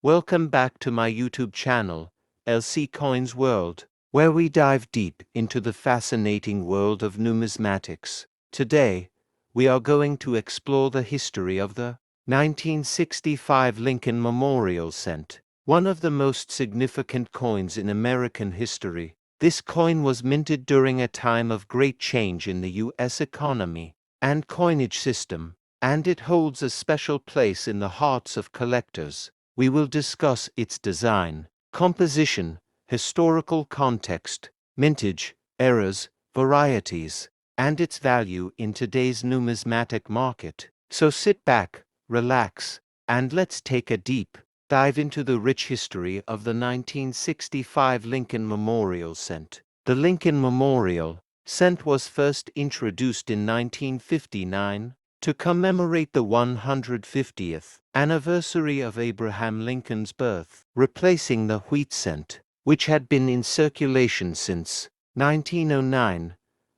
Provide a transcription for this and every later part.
Welcome back to my YouTube channel, LC Coins World, where we dive deep into the fascinating world of numismatics. Today, we are going to explore the history of the 1965 Lincoln Memorial Cent, one of the most significant coins in American history. This coin was minted during a time of great change in the U.S. economy and coinage system, and it holds a special place in the hearts of collectors. We will discuss its design, composition, historical context, mintage, eras, varieties, and its value in today's numismatic market. So sit back, relax, and let's take a deep dive into the rich history of the 1965 Lincoln Memorial Cent. The Lincoln Memorial Cent was first introduced in 1959 to commemorate the 150th anniversary of Abraham Lincoln's birth, replacing the wheat cent, which had been in circulation since 1909.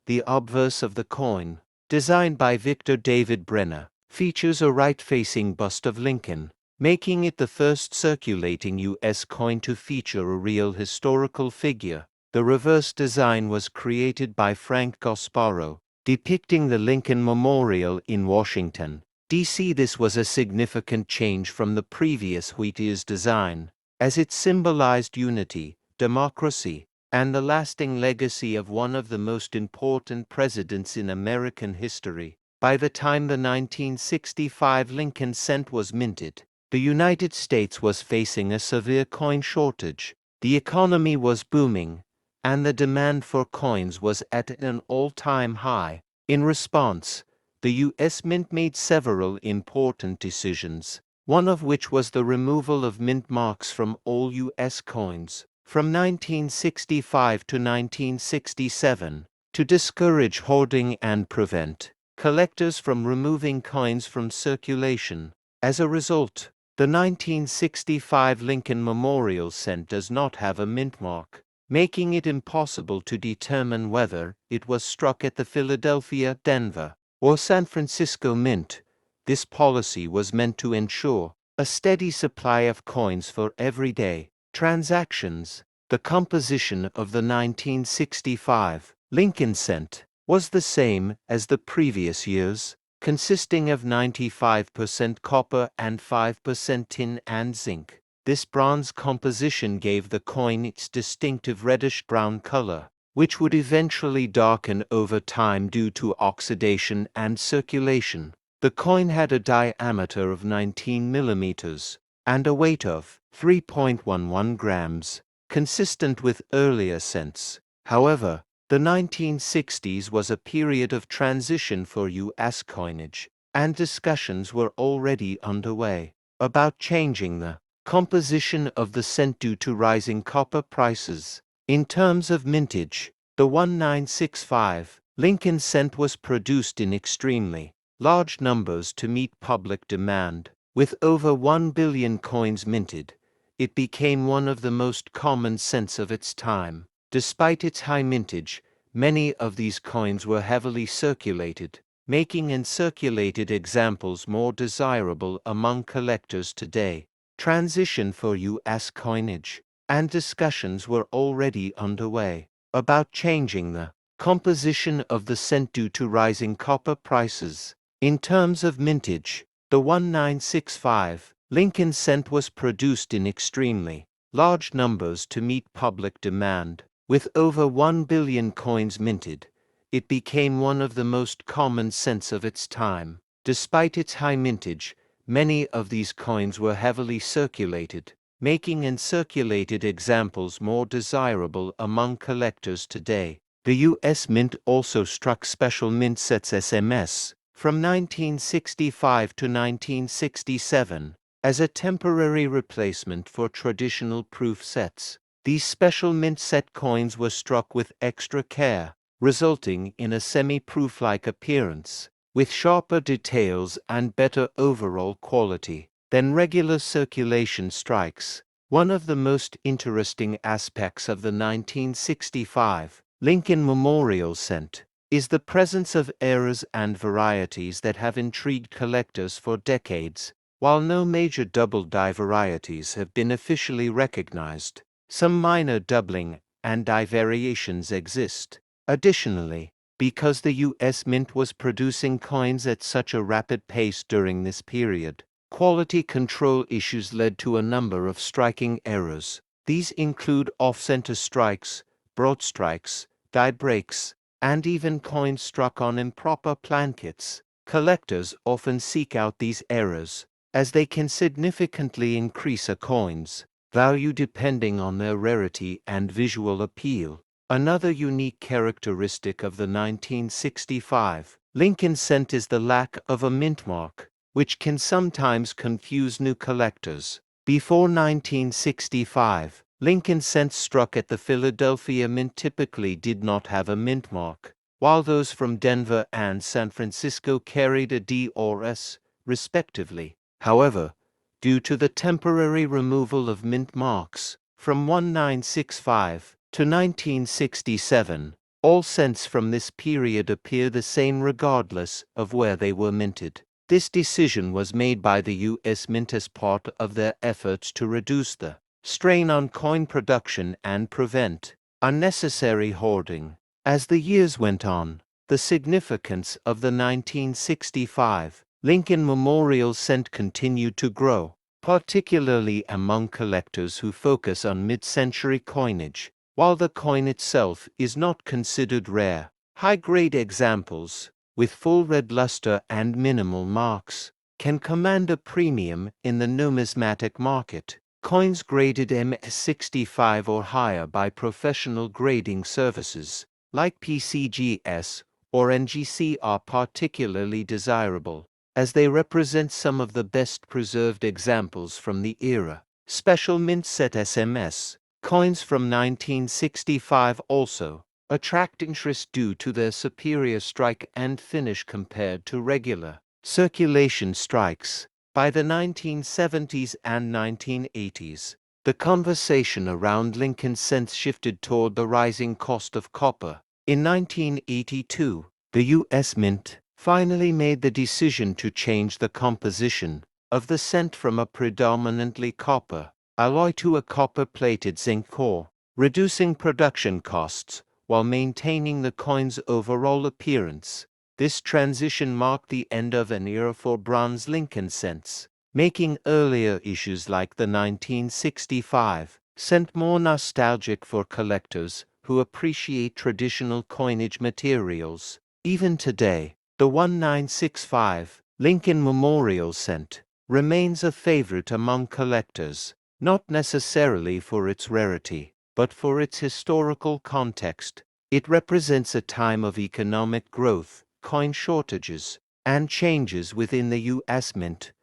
The obverse of the coin, designed by Victor David Brenner, features a right-facing bust of Lincoln, making it the first circulating U.S. coin to feature a real historical figure. The reverse design was created by Frank Gasparo, depicting the Lincoln Memorial in Washington, D.C. This was a significant change from the previous wheat-ears design, as it symbolized unity, democracy, and the lasting legacy of one of the most important presidents in American history. By the time the 1965 Lincoln Cent was minted, the United States was facing a severe coin shortage. The economy was booming, and the demand for coins was at an all-time high. In response, the U.S. Mint made several important decisions, one of which was the removal of mint marks from all U.S. coins from 1965 to 1967, to discourage hoarding and prevent collectors from removing coins from circulation. As a result, the 1965 Lincoln Memorial Cent does not have a mint mark, making it impossible to determine whether it was struck at the Philadelphia, Denver, or San Francisco Mint. This policy was meant to ensure a steady supply of coins for everyday transactions. The composition of the 1965 Lincoln Cent was the same as the previous years, consisting of 95% copper and 5% tin and zinc. This bronze composition gave the coin its distinctive reddish-brown color, which would eventually darken over time due to oxidation and circulation. The coin had a diameter of 19 millimeters and a weight of 3.11 grams, consistent with earlier cents. However, the 1960s was a period of transition for U.S. coinage, and discussions were already underway about changing the composition of the cent due to rising copper prices. In terms of mintage, the 1965 Lincoln Cent was produced in extremely large numbers to meet public demand. With over 1 billion coins minted, it became one of the most common cents of its time. Despite its high mintage, many of these coins were heavily circulated, making uncirculated examples more desirable among collectors today. Transition for U.S. coinage, and discussions were already underway about changing the composition of the cent due to rising copper prices. In terms of mintage, the 1965 Lincoln Cent was produced in extremely large numbers to meet public demand. With over 1 billion coins minted, it became one of the most common cents of its time. Despite its high mintage, many of these coins were heavily circulated, making uncirculated examples more desirable among collectors today. The U.S. Mint also struck special mint sets SMS from 1965 to 1967 as a temporary replacement for traditional proof sets. These special mint set coins were struck with extra care, resulting in a semi-proof-like appearance, with sharper details and better overall quality than regular circulation strikes. One of the most interesting aspects of the 1965 Lincoln Memorial Cent is the presence of eras and varieties that have intrigued collectors for decades. While no major double die varieties have been officially recognized, some minor doubling and die variations exist. Additionally, because the U.S. Mint was producing coins at such a rapid pace during this period, quality control issues led to a number of striking errors. These include off-center strikes, broad strikes, die breaks, and even coins struck on improper plankets. Collectors often seek out these errors, as they can significantly increase a coin's value depending on their rarity and visual appeal. Another unique characteristic of the 1965 Lincoln cent is the lack of a mint mark, which can sometimes confuse new collectors. Before 1965, Lincoln cents struck at the Philadelphia Mint typically did not have a mint mark, while those from Denver and San Francisco carried a D or S, respectively. However, due to the temporary removal of mint marks from 1965 to 1967, all cents from this period appear the same regardless of where they were minted. This decision was made by the U.S. Mint as part of their efforts to reduce the strain on coin production and prevent unnecessary hoarding. As the years went on, the significance of the 1965 Lincoln Memorial Cent continued to grow, particularly among collectors who focus on mid-century coinage. While the coin itself is not considered rare, high-grade examples, with full red luster and minimal marks, can command a premium in the numismatic market. Coins graded MS65 or higher by professional grading services, like PCGS or NGC, are particularly desirable, as they represent some of the best preserved examples from the era. Special mint set SMS coins from 1965 also attract interest due to their superior strike and finish compared to regular circulation strikes. By the 1970s and 1980s, the conversation around Lincoln cents shifted toward the rising cost of copper. In 1982, the U.S. Mint finally made the decision to change the composition of the cent from a predominantly copper alloy to a copper-plated zinc core, reducing production costs while maintaining the coin's overall appearance. This transition marked the end of an era for bronze Lincoln cents, making earlier issues like the 1965 cent more nostalgic for collectors who appreciate traditional coinage materials. Even today, the 1965 Lincoln Memorial Cent remains a favorite among collectors, not necessarily for its rarity, but for its historical context. It represents a time of economic growth, coin shortages, and changes within the U.S. Mint,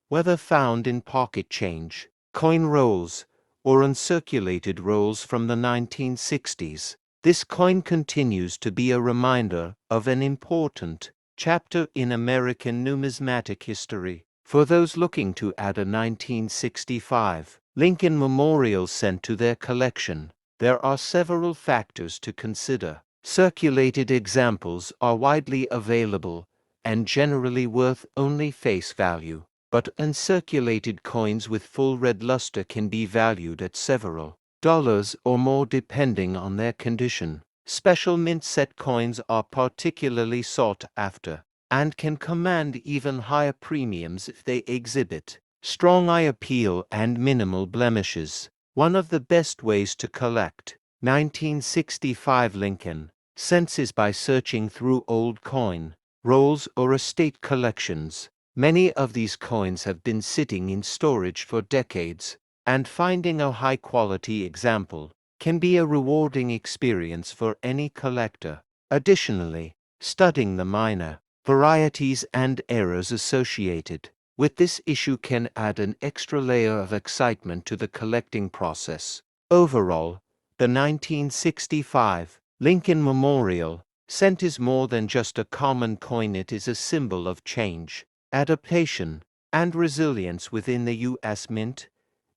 whether found in pocket change, coin rolls, or uncirculated rolls from the 1960s. This coin continues to be a reminder of an important chapter in American numismatic history. For those looking to add a 1965 Lincoln Memorial Cent to their collection, there are several factors to consider. Circulated examples are widely available and generally worth only face value, but uncirculated coins with full red luster can be valued at several dollars or more depending on their condition. Special mint set coins are particularly sought after and can command even higher premiums if they exhibit strong eye appeal and minimal blemishes. One of the best ways to collect 1965 Lincoln cents is by searching through old coin rolls or estate collections. Many of these coins have been sitting in storage for decades, and finding a high-quality example can be a rewarding experience for any collector. Additionally, studying the minor varieties and errors associated with this issue can add an extra layer of excitement to the collecting process. Overall, the 1965 Lincoln Memorial Cent is more than just a common coin. It is a symbol of change, adaptation, and resilience within the U.S. Mint.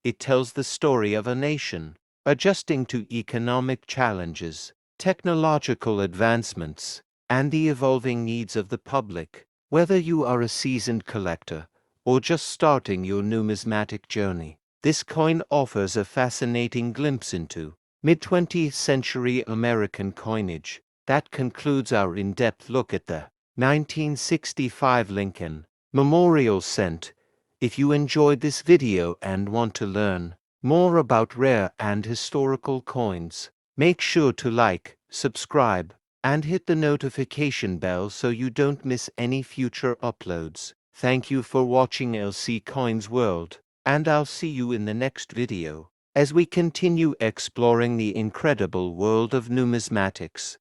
It tells the story of a nation adjusting to economic challenges, technological advancements, and the evolving needs of the public. Whether you are a seasoned collector or just starting your numismatic journey. This coin offers a fascinating glimpse into mid-20th century American coinage. That concludes our in-depth look at the 1965 Lincoln Memorial Cent. If you enjoyed this video and want to learn more about rare and historical coins, make sure to like, subscribe, and hit the notification bell so you don't miss any future uploads. Thank you for watching LC Coins World, and I'll see you in the next video as we continue exploring the incredible world of numismatics.